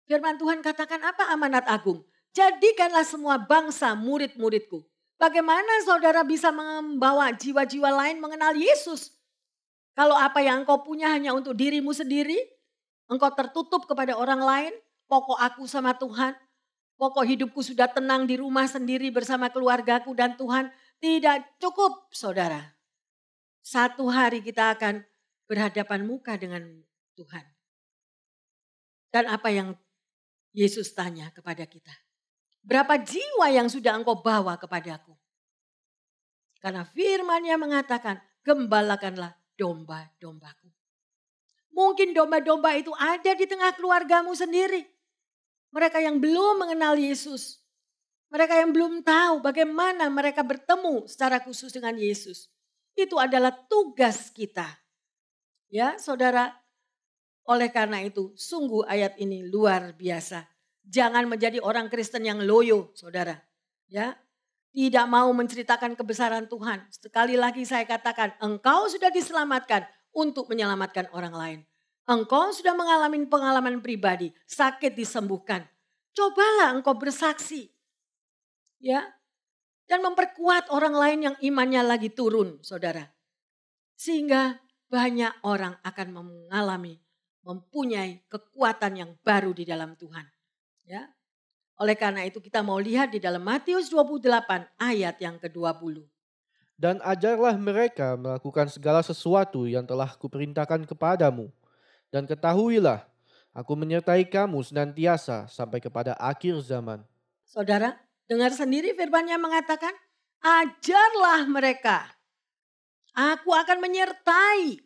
Firman Tuhan katakan apa amanat agung? Jadikanlah semua bangsa murid-muridku. Bagaimana saudara bisa membawa jiwa-jiwa lain mengenal Yesus? Kalau apa yang engkau punya hanya untuk dirimu sendiri, engkau tertutup kepada orang lain, pokok aku sama Tuhan, pokok hidupku sudah tenang di rumah sendiri bersama keluargaku dan Tuhan, tidak cukup saudara. Satu hari kita akan berhadapan muka dengan Tuhan. Dan apa yang Yesus tanya kepada kita? Berapa jiwa yang sudah engkau bawa kepadaku? Karena firman-Nya mengatakan, gembalakanlah domba-dombaku. Mungkin domba-domba itu ada di tengah keluargamu sendiri. Mereka yang belum mengenal Yesus. Mereka yang belum tahu bagaimana mereka bertemu secara khusus dengan Yesus. Itu adalah tugas kita. Ya saudara, oleh karena itu sungguh ayat ini luar biasa. Jangan menjadi orang Kristen yang loyo saudara. Ya, tidak mau menceritakan kebesaran Tuhan. Sekali lagi saya katakan, engkau sudah diselamatkan untuk menyelamatkan orang lain. Engkau sudah mengalami pengalaman pribadi, sakit disembuhkan. Cobalah engkau bersaksi. Ya, dan memperkuat orang lain yang imannya lagi turun, saudara. Sehingga banyak orang akan mempunyai kekuatan yang baru di dalam Tuhan. Ya. Oleh karena itu kita mau lihat di dalam Matius 28 ayat yang ke-20. Dan ajarlah mereka melakukan segala sesuatu yang telah kuperintahkan kepadamu. Dan ketahuilah, aku menyertai kamu senantiasa sampai kepada akhir zaman. Saudara, dengar sendiri firman-Nya mengatakan, ajarlah mereka. Aku akan menyertai.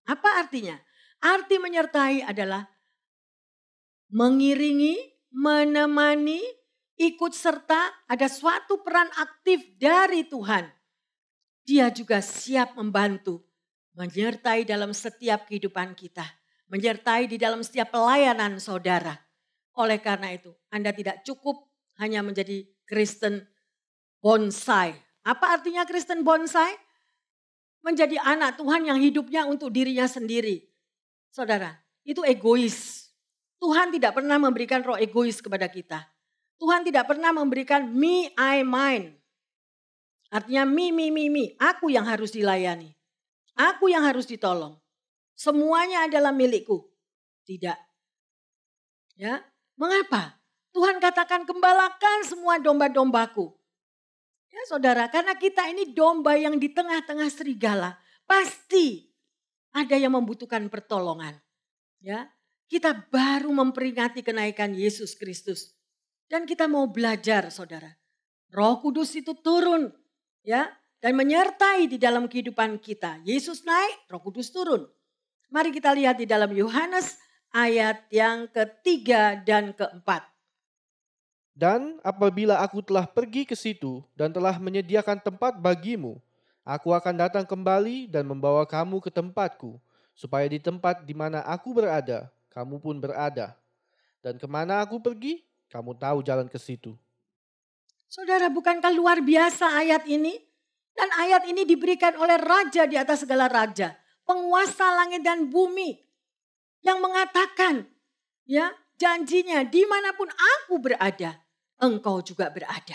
Apa artinya? Arti menyertai adalah mengiringi, menemani, ikut serta, ada suatu peran aktif dari Tuhan. Dia juga siap membantu, menyertai dalam setiap kehidupan kita. Menyertai di dalam setiap pelayanan saudara. Oleh karena itu, Anda tidak cukup hanya menjadi Kristen bonsai. Apa artinya Kristen bonsai? Menjadi anak Tuhan yang hidupnya untuk dirinya sendiri. Saudara, itu egois. Tuhan tidak pernah memberikan roh egois kepada kita. Tuhan tidak pernah memberikan me, I, mine. Artinya me. Aku yang harus dilayani. Aku yang harus ditolong. Semuanya adalah milikku. Tidak. Ya, mengapa? Tuhan katakan gembalakan semua domba-dombaku. Ya saudara, karena kita ini domba yang di tengah-tengah serigala. Pasti ada yang membutuhkan pertolongan. Ya, kita baru memperingati kenaikan Yesus Kristus. Dan kita mau belajar saudara. Roh Kudus itu turun. Ya, dan menyertai di dalam kehidupan kita. Yesus naik, Roh Kudus turun. Mari kita lihat di dalam Yohanes ayat yang ketiga dan keempat. Dan apabila aku telah pergi ke situ dan telah menyediakan tempat bagimu, aku akan datang kembali dan membawa kamu ke tempatku, supaya di tempat di mana aku berada, kamu pun berada. Dan kemana aku pergi, kamu tahu jalan ke situ. Saudara, bukankah luar biasa ayat ini? Dan ayat ini diberikan oleh Raja di atas segala raja, penguasa langit dan bumi, yang mengatakan, ya janjinya dimanapun aku berada, engkau juga berada.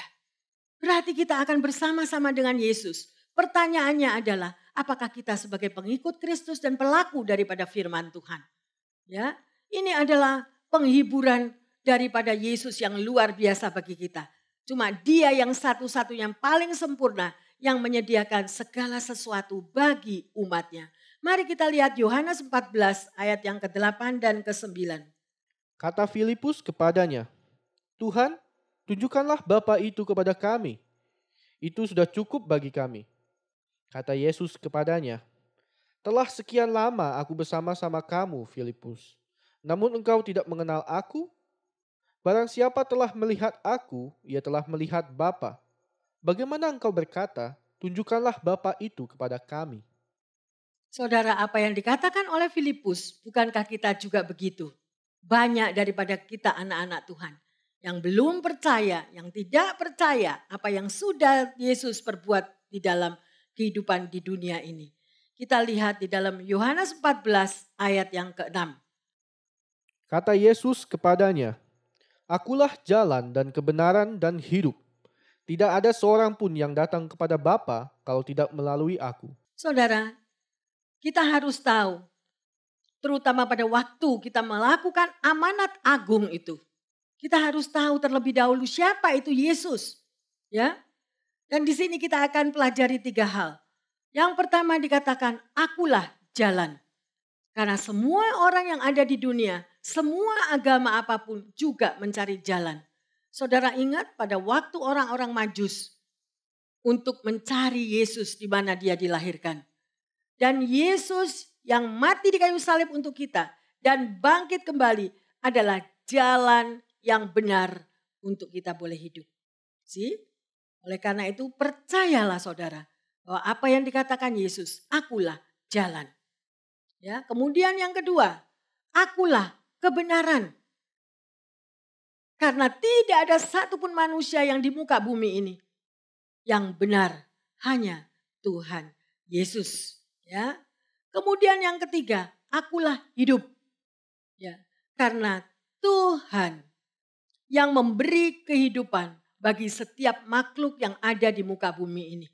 Berarti kita akan bersama-sama dengan Yesus. Pertanyaannya adalah, apakah kita sebagai pengikut Kristus dan pelaku daripada firman Tuhan? Ya, ini adalah penghiburan daripada Yesus yang luar biasa bagi kita. Cuma Dia yang satu-satunya yang paling sempurna yang menyediakan segala sesuatu bagi umatnya. Mari kita lihat Yohanes 14 ayat yang ke-8 dan ke-9. Kata Filipus kepadanya, Tuhan, tunjukkanlah Bapa itu kepada kami. Itu sudah cukup bagi kami. Kata Yesus kepadanya, telah sekian lama aku bersama-sama kamu, Filipus. Namun engkau tidak mengenal aku? Barang siapa telah melihat aku, ia telah melihat Bapa. Bagaimana engkau berkata, tunjukkanlah Bapa itu kepada kami? Saudara, apa yang dikatakan oleh Filipus, bukankah kita juga begitu? Banyak daripada kita anak-anak Tuhan yang belum percaya, yang tidak percaya apa yang sudah Yesus perbuat di dalam kehidupan di dunia ini. Kita lihat di dalam Yohanes 14 ayat yang ke-6. Kata Yesus kepadanya, Akulah jalan dan kebenaran dan hidup. Tidak ada seorang pun yang datang kepada Bapa kalau tidak melalui aku. Saudara, kita harus tahu, terutama pada waktu kita melakukan amanat agung itu. Kita harus tahu terlebih dahulu siapa itu Yesus. Ya. Dan di sini kita akan pelajari 3 hal. Yang pertama dikatakan, akulah jalan. Karena semua orang yang ada di dunia, semua agama apapun juga mencari jalan. Saudara ingat pada waktu orang-orang Majus untuk mencari Yesus di mana dia dilahirkan. Dan Yesus yang mati di kayu salib untuk kita dan bangkit kembali adalah jalan yang benar untuk kita boleh hidup. Oleh karena itu percayalah saudara bahwa apa yang dikatakan Yesus, akulah jalan. Ya, kemudian yang kedua, akulah kebenaran. Karena tidak ada satupun manusia yang di muka bumi ini yang benar, hanya Tuhan Yesus. Ya. Kemudian yang ketiga, akulah hidup. Ya, karena Tuhan yang memberi kehidupan bagi setiap makhluk yang ada di muka bumi ini.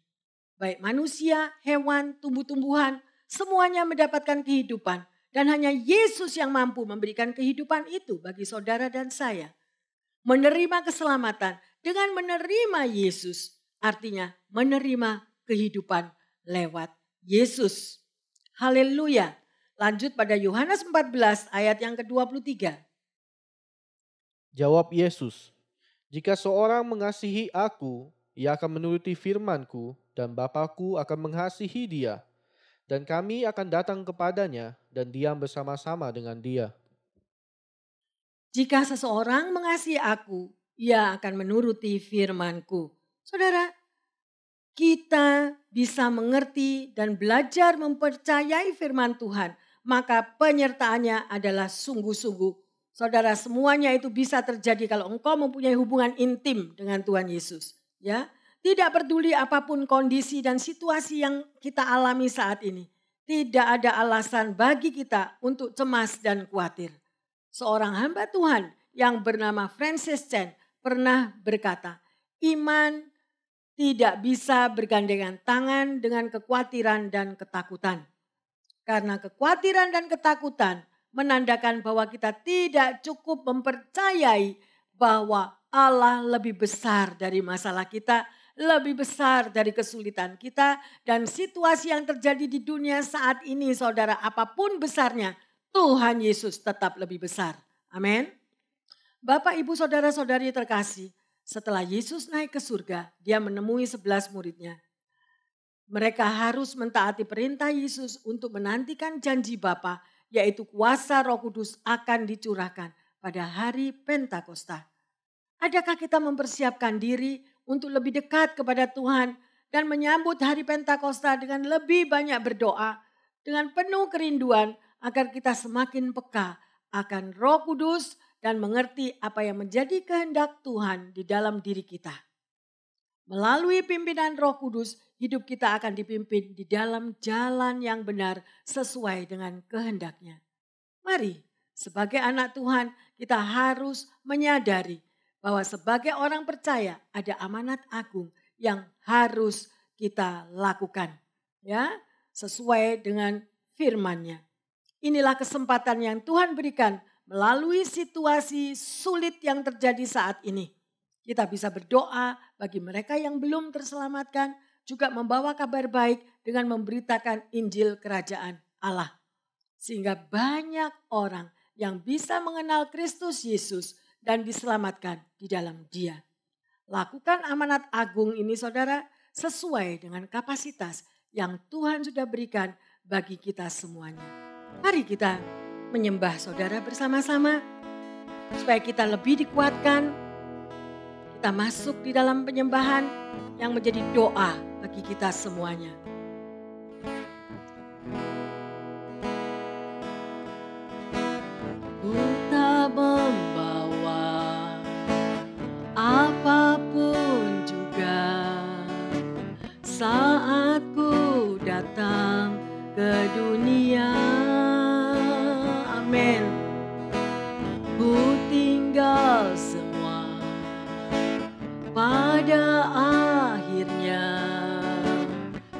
Baik manusia, hewan, tumbuh-tumbuhan, semuanya mendapatkan kehidupan. Dan hanya Yesus yang mampu memberikan kehidupan itu bagi saudara dan saya. Menerima keselamatan dengan menerima Yesus, artinya menerima kehidupan lewat Yesus. Haleluya. Lanjut pada Yohanes 14 ayat yang ke-23. Jawab Yesus, jika seorang mengasihi aku, ia akan menuruti firman-Ku dan Bapa-Ku akan mengasihi dia. Dan kami akan datang kepadanya dan diam bersama-sama dengan dia. Jika seseorang mengasihi aku, ia akan menuruti firman-Ku. Saudara, kita bisa mengerti dan belajar mempercayai firman Tuhan, maka penyertaannya adalah sungguh-sungguh. Saudara, semuanya itu bisa terjadi kalau engkau mempunyai hubungan intim dengan Tuhan Yesus. Ya, tidak peduli apapun kondisi dan situasi yang kita alami saat ini. Tidak ada alasan bagi kita untuk cemas dan khawatir. Seorang hamba Tuhan yang bernama Francis Chan pernah berkata, iman tidak bisa bergandengan tangan dengan kekhawatiran dan ketakutan. Karena kekhawatiran dan ketakutan menandakan bahwa kita tidak cukup mempercayai bahwa Allah lebih besar dari masalah kita, lebih besar dari kesulitan kita, dan situasi yang terjadi di dunia saat ini saudara apapun besarnya, Tuhan Yesus tetap lebih besar. Amin. Bapak, Ibu, Saudara-saudari terkasih, setelah Yesus naik ke surga, dia menemui 11 muridnya. Mereka harus mentaati perintah Yesus untuk menantikan janji Bapa, yaitu kuasa Roh Kudus akan dicurahkan pada hari Pentakosta. Adakah kita mempersiapkan diri untuk lebih dekat kepada Tuhan dan menyambut hari Pentakosta dengan lebih banyak berdoa, dengan penuh kerinduan agar kita semakin peka akan Roh Kudus dan mengerti apa yang menjadi kehendak Tuhan di dalam diri kita. Melalui pimpinan Roh Kudus, hidup kita akan dipimpin di dalam jalan yang benar sesuai dengan kehendaknya. Mari, sebagai anak Tuhan, kita harus menyadari bahwa sebagai orang percaya ada amanat agung yang harus kita lakukan. Ya, sesuai dengan firman-Nya. Inilah kesempatan yang Tuhan berikan melalui situasi sulit yang terjadi saat ini. Kita bisa berdoa bagi mereka yang belum terselamatkan, juga membawa kabar baik dengan memberitakan Injil Kerajaan Allah. Sehingga banyak orang yang bisa mengenal Kristus Yesus dan diselamatkan di dalam Dia. Lakukan amanat agung ini saudara sesuai dengan kapasitas yang Tuhan sudah berikan bagi kita semuanya. Mari kita menyembah saudara bersama-sama supaya kita lebih dikuatkan. Kita masuk di dalam penyembahan yang menjadi doa bagi kita semuanya. Ku tak membawa apapun juga saat ku datang ke dunia. Amin. Ku tinggal semua pada akhirnya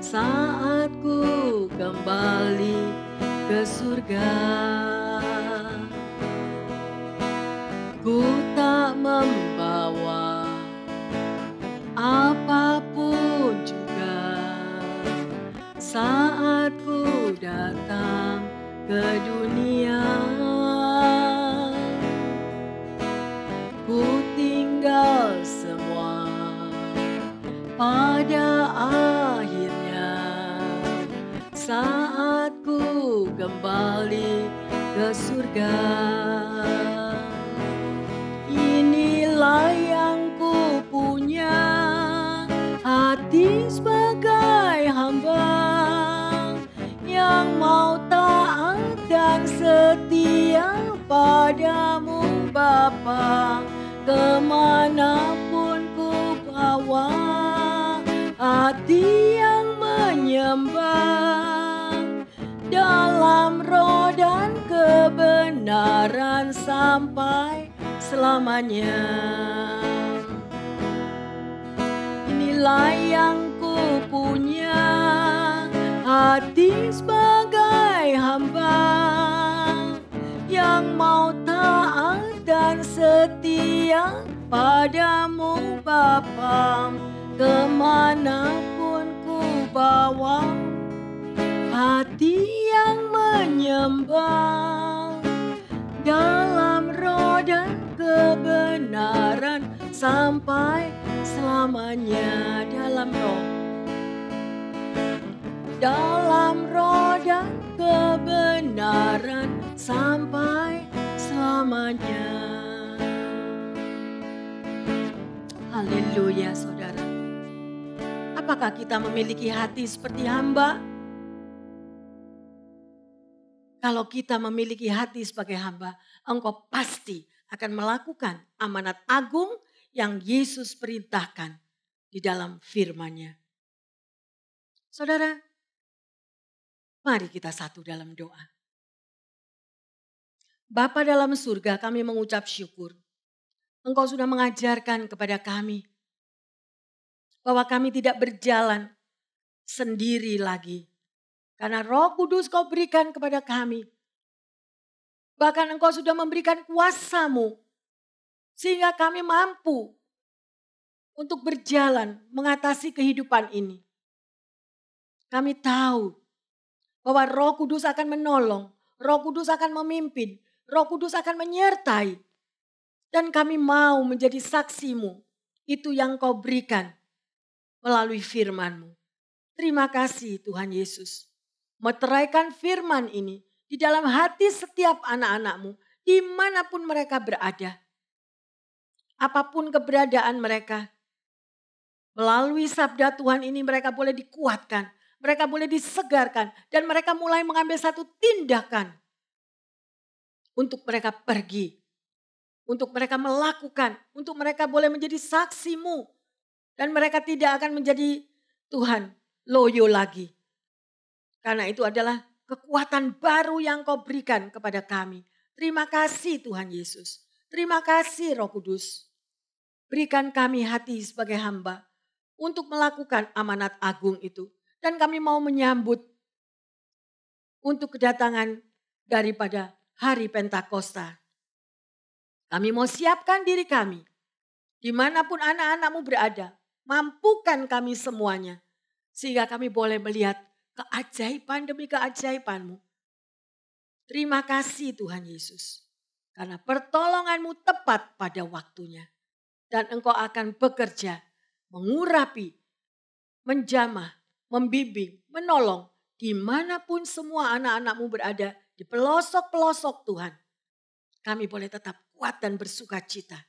saat ku kembali ke surga. Ku tak membawa apapun juga saat ku datang ke dunia. Ku tinggal semua pada akhirnya saat ku kembali ke surga. Inilah yang ku punya, hati sebagai hamba yang mau taat dan setia padamu Bapa. Kemanapun ku bawa, hati yang menyembah dalam roh dan kebenaran sampai selamanya. Inilah yang ku punya, hati sebagai hamba yang mau taat dan setia padamu Bapa. Kemanapun ku bawa, hati yang menyembah dalam roh dan kebenaran sampai selamanya. Dalam roh dan kebenaran sampai selamanya. Haleluya saudara. Apakah kita memiliki hati seperti hamba? Kalau kita memiliki hati sebagai hamba, engkau pasti akan melakukan amanat agung yang Yesus perintahkan di dalam firman-Nya. Saudara, mari kita satu dalam doa. Bapa dalam surga, kami mengucap syukur. Engkau sudah mengajarkan kepada kami bahwa kami tidak berjalan sendiri lagi. Karena Roh Kudus Kau berikan kepada kami. Bahkan Engkau sudah memberikan kuasa-Mu sehingga kami mampu untuk berjalan mengatasi kehidupan ini. Kami tahu bahwa Roh Kudus akan menolong, Roh Kudus akan memimpin, Roh Kudus akan menyertai. Dan kami mau menjadi saksi-Mu. Itu yang Kau berikan melalui firman-Mu. Terima kasih Tuhan Yesus. Meteraikan firman ini di dalam hati setiap anak-anak-Mu, dimanapun mereka berada. Apapun keberadaan mereka, melalui sabda Tuhan ini mereka boleh dikuatkan, mereka boleh disegarkan, dan mereka mulai mengambil satu tindakan untuk mereka pergi, untuk mereka melakukan, untuk mereka boleh menjadi saksi-Mu, dan mereka tidak akan menjadi Tuhan loyo lagi. Karena itu adalah kekuatan baru yang Kau berikan kepada kami. Terima kasih Tuhan Yesus. Terima kasih Roh Kudus. Berikan kami hati sebagai hamba. untuk melakukan amanat agung itu. Dan kami mau menyambut untuk kedatangan daripada hari Pentakosta. Kami mau siapkan diri kami. Dimanapun anak-anakmu berada, mampukan kami semuanya. Sehingga kami boleh melihat keajaiban demi keajaibanmu. Terima kasih Tuhan Yesus. Karena pertolonganmu tepat pada waktunya. Dan engkau akan bekerja, mengurapi, menjamah, membimbing, menolong. Dimanapun semua anak-anakmu berada, di pelosok-pelosok Tuhan. Kami boleh tetap kuat dan bersuka cita.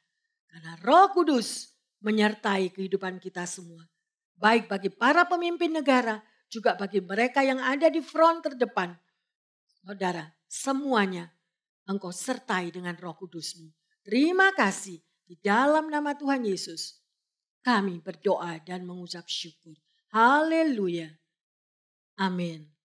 Karena Roh Kudus menyertai kehidupan kita semua. Baik bagi para pemimpin negara, juga bagi mereka yang ada di front terdepan. Saudara, semuanya engkau sertai dengan Roh Kudus-Mu. Terima kasih di dalam nama Tuhan Yesus. Kami berdoa dan mengucap syukur. Haleluya. Amin.